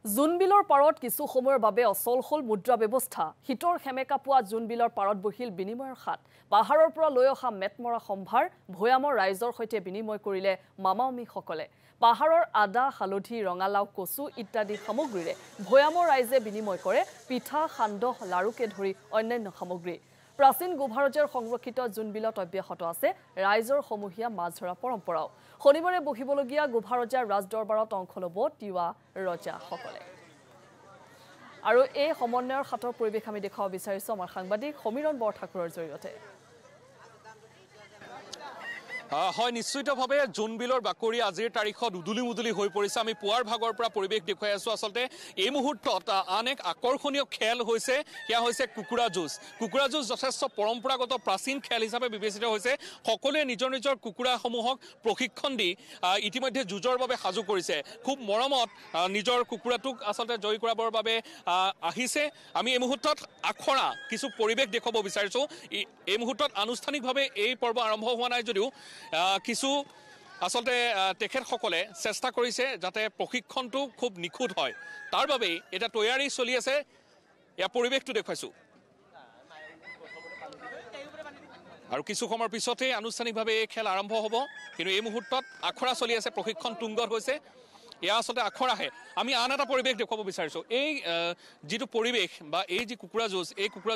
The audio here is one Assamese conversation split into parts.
জুনবিলৰ পাৰত কিছু সময়ৰ বাবে অচল হল মুদ্ৰা ব্যৱস্থা হিতৰ হেমেকা পোৱা জুনবিলৰ পাৰত বহিল বিনিময়ৰ হাত পাহাৰৰ পৰা লৈ অহা মেটমৰা সম্ভাৰ ভয়ামৰ ৰাইজৰ সৈতে বিনিময় কৰিলে মামাউমিসকলে পাহাৰৰ আদা হালধি ৰঙালাও কচু ইত্যাদি সামগ্ৰীৰে ভয়ামৰ ৰাইজে বিনিময় কৰে পিঠা সান্দহ লাৰুকে ধৰি অন্যান্য সামগ্ৰী প্ৰাচীন গোভাৰজৰ সংৰক্ষিত জুনবিলত অব্যাহত আছে ৰাইজৰ সমূহীয়া মাছ ধৰা পৰম্পৰাও শনিবাৰে বহিবলগীয়া গোভাৰজাৰ ৰাজদৰবাৰত অংশ ল'ব তিৱা ৰজাসকলে আৰু এই সমন্বয়ৰ হাতৰ পৰিৱেশ আমি দেখাব বিচাৰিছো আমাৰ সাংবাদিক সমীৰণ বৰঠাকুৰৰ জৰিয়তে হয় নিশ্চিতভাৱে জুনবিলৰ বাকৰি আজিৰ তাৰিখত উদুলি মুদুলি হৈ পৰিছে আমি পুৱাৰ ভাগৰ পৰা পৰিৱেশ দেখুৱাই আছো আসলতে এই মুহূৰ্তত আন এক আকৰ্ষণীয় খেল হৈছে সেয়া হৈছে কুকুৰা যুঁজ যথেষ্ট পৰম্পৰাগত প্ৰাচীন খেল হিচাপে বিবেচিত হৈছে সকলোৱে নিজৰ নিজৰ কুকুৰাসমূহক প্ৰশিক্ষণ দি ইতিমধ্যে যুঁজৰ বাবে সাজু কৰিছে খুব মৰমত নিজৰ কুকুৰাটোক আসলতে জয় কৰাবৰ বাবে আহিছে আমি এই মুহূৰ্তত আখৰা কিছু পৰিৱেশ দেখুৱাব বিচাৰিছো এই মুহূৰ্তত আনুষ্ঠানিকভাৱে এই পৰ্ব আৰম্ভ হোৱা নাই যদিও কিছু আসলতে তেখেতসকলে চেষ্টা কৰিছে যাতে প্ৰশিক্ষণটো খুব নিখুঁত হয় তাৰ বাবে এটা তৈয়াৰী চলি আছে ইয়াৰ পৰিৱেশটো দেখুৱাইছো আৰু কিছু সময়ৰ পিছতে আনুষ্ঠানিকভাৱে এই খেল আৰম্ভ হ'ব কিন্তু এই মুহূৰ্তত আখৰা চলি আছে প্ৰশিক্ষণ তুংগত হৈছে এয়া আসলতে আখৰাহে আমি আন এটা পৰিৱেশ দেখুৱাব বিচাৰিছো এই যিটো পৰিৱেশ বা এই যি কুকুৰা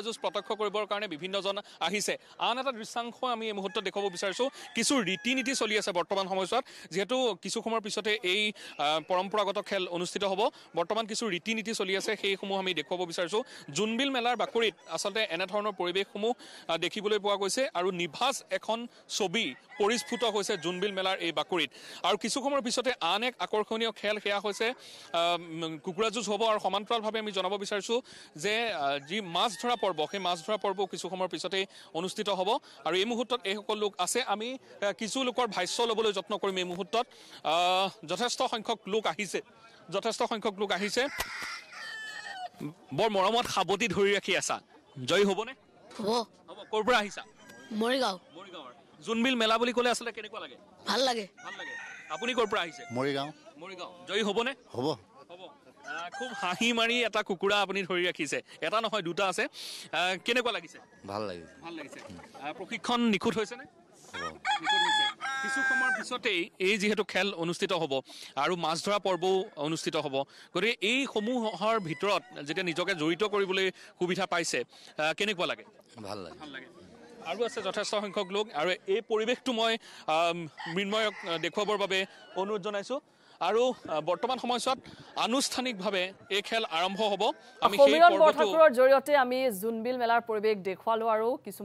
যুঁজ প্ৰত্যক্ষ কৰিবৰ কাৰণে বিভিন্নজন আহিছে আন এটা দৃশ্যাংশ আমি এই মুহূৰ্তত দেখুৱাব বিচাৰিছো কিছু ৰীতি নীতি চলি আছে বৰ্তমান সময়ছোৱাত যিহেতু কিছু সময়ৰ পিছতে এই পৰম্পৰাগত খেল অনুষ্ঠিত হ'ব বৰ্তমান কিছু ৰীতি নীতি চলি আছে সেইসমূহ আমি দেখুৱাব বিচাৰিছো জুনবিল মেলাৰ বাকৰিত আসলতে এনেধৰণৰ পৰিৱেশসমূহ দেখিবলৈ পোৱা গৈছে আৰু নিভাজ এখন ছবি পৰিস্ফুট হৈছে জুনবিল মেলাৰ এই বাকৰিত আৰু কিছু সময়ৰ পিছতে আন এক আকৰ্ষণীয় খেল সেয়া হৈছে কুকুৰা যুঁজ হ'ব আৰু সমান্তৰালভাৱে আমি জনাব বিচাৰিছোঁ যে যি মাছ ধৰা পৰ্ব সেই মাছ ধৰা পৰ্ব কিছু সময়ৰ পিছতেই অনুষ্ঠিত হ'ব আৰু এই মুহূৰ্তত এইসকল লোক আছে আমি কিছু লোকৰ ভাষ্য ল'বলৈ যত্ন কৰিম এই মুহূৰ্তত যথেষ্ট সংখ্যক লোক আহিছে বৰ মৰমত সাৱটি ধৰি ৰাখি আছা জয় হ'বনে হ'ব ক'ৰ পৰা আহিছা মৰিগাঁৱৰ জুনবিল মেলা বুলি ক'লে আচলতে কেনেকুৱা লাগে ভাল লাগে আপুনি ক'ৰ পৰা আহিছে মৰিগাঁও জয়ী হ'বনে হ'ব খুব হাঁহি মাৰি এটা কুকুৰা আপুনি ধৰি ৰাখিছে এটা নহয় দুটা আছে কেনেকুৱা লাগিছে ভাল লাগিছে প্ৰশিক্ষণ নিখুঁত হৈছেনে কিছু সময়ৰ পিছতেই এই যিহেতু খেল অনুষ্ঠিত হ'ব আৰু মাছ ধৰা পৰ্বও অনুষ্ঠিত হ'ব গতিকে এইসমূহৰ ভিতৰত যেতিয়া নিজকে জড়িত কৰিবলৈ সুবিধা পাইছে কেনেকুৱা লাগে ভাল লাগে আৰু আছে যথেষ্ট সংখ্যক লোক আৰু এই পৰিৱেশটো মই মৃন্ময়ক দেখুৱাবৰ বাবে অনুৰোধ জনাইছোঁ আৰু বৰ্তমান সময়ছোৱাত আনুষ্ঠানিকভাৱে এই খেল আৰম্ভ হ'ব আমি সমীৰণ বৰঠাকুৰৰ জৰিয়তে আমি জুনবিল মেলাৰ পৰিৱেশ দেখুৱালো আৰু কিছু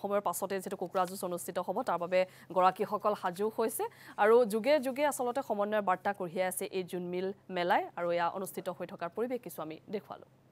সময়ৰ পাছতে যেটো কুকুৰা যুঁজ অনুষ্ঠিত হ'ব তাৰ বাবে গৰাকীসকল সাজু হৈছে আৰু যুগে যুগে আচলতে সমন্বয়ৰ বাৰ্তা কঢ়িয়াই আছে এই জুনবিল মেলাই আৰু এয়া অনুষ্ঠিত হৈ থকাৰ পৰিৱেশ কিছু আমি দেখুৱালো